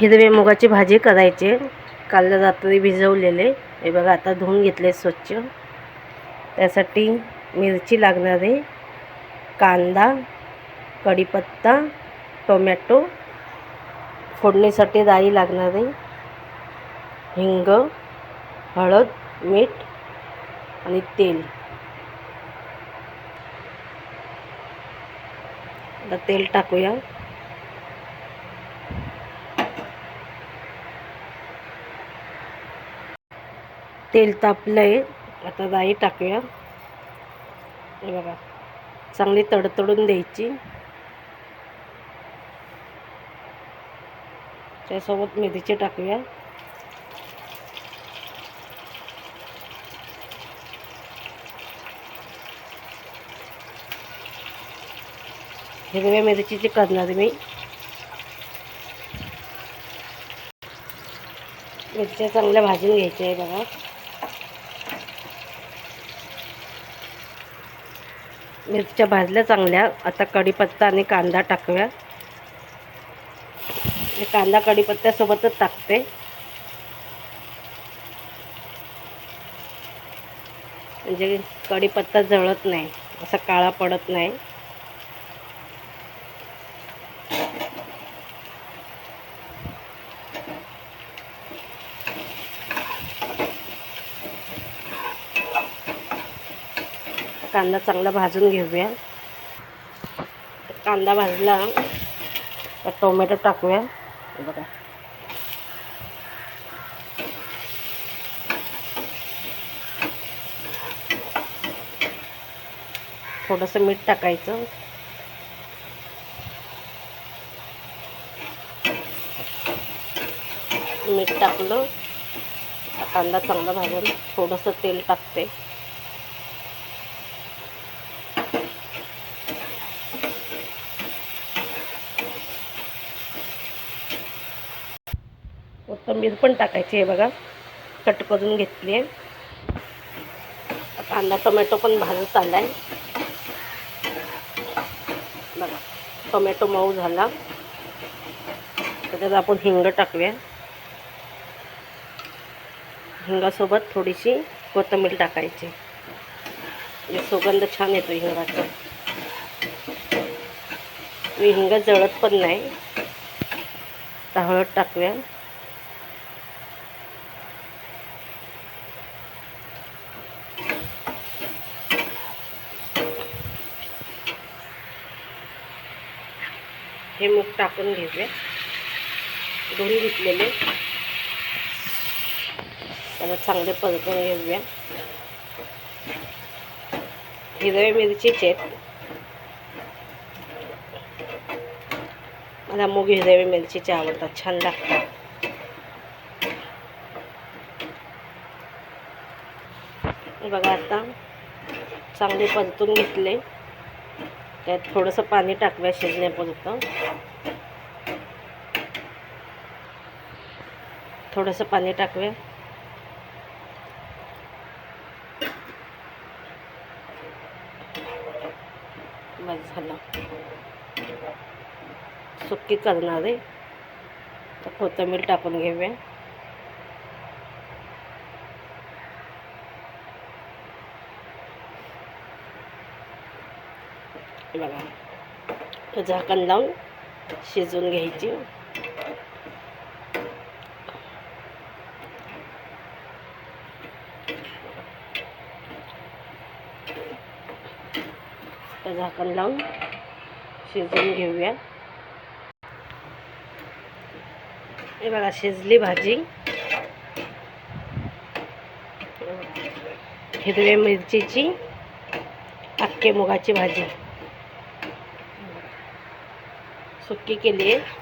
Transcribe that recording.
हिरव्या मुगाची भाजी करायची. काल रात्री भिजवलेले हे बघा, आता धुवून घेतले स्वच्छ. त्यासाठी मिरची लागणार आहे, कांदा, कढीपत्ता, टोमॅटो, फोडणीसाठी राई लागणार आहे, हिंग, हळद, मीठ आणि तेल. आता तेल टाकूया. तेल तापलंय, आता राई टाकूया. हे बघा, चांगली तडतडून द्यायची. त्यासोबत मिरची टाकूया. हिरव्या मिरचीची करणार मी. मिरच्या चांगल्या भाजून घ्यायच्या आहे बघा. मिरच्या भाजल्या चांगल्या. आता कढीपत्ता आणि कांदा टाकूया. कांदा कढीपत्त्यासोबतच टाकते, म्हणजे कढीपत्ता जळत नाही, असा काळा पडत नाही. कांदा चांगला भाजून घेऊया. कांदा भाजला तर टोमॅटो टाकूया. बघा, थोडंसं मीठ टाकायचं. मीठ टाकलं, कांदा चांगला भाजून थोडंसं तेल टाकते. कोथिंबीर पण टाकायची आहे बघा, कट करून घेतली आहे. कांदा टोमॅटो पण भाजत आलाय बघा. टोमॅटो मऊ झाला, त्याच्यात आपण हिंग टाकूया. हिंगासोबत थोडीशी कोथिंबीर टाकायची, म्हणजे सुगंध छान येतो हिंगाचा. हिंग जळत पण नाही. तर हळद टाकूया. हे मूग टाकून घेऊया, धुवून घेतलेले. त्याला चांगले परतून घेऊया. हिरव्या मिरचीचे मला मूग हिरव्या मिरचीचे आवडतात, छान लागतात. बघा, आता चांगले परतून घेतले. त्यात थोडंसं पाणी टाकूया शिजण्यापुरतं. थोडंसं पाणी टाकूया. बस झालं. सुक्की करणार आहे, तर कोथिंबीर टाकून घेऊया. बघा, झाकण लावून शिजवून घ्यायची. झाकण लावून शिजवून घेऊया. हे बघा, शिजली भाजी. हिरव्या मिरचीची अख्खे मुगाची भाजी सुक्की केली आहे.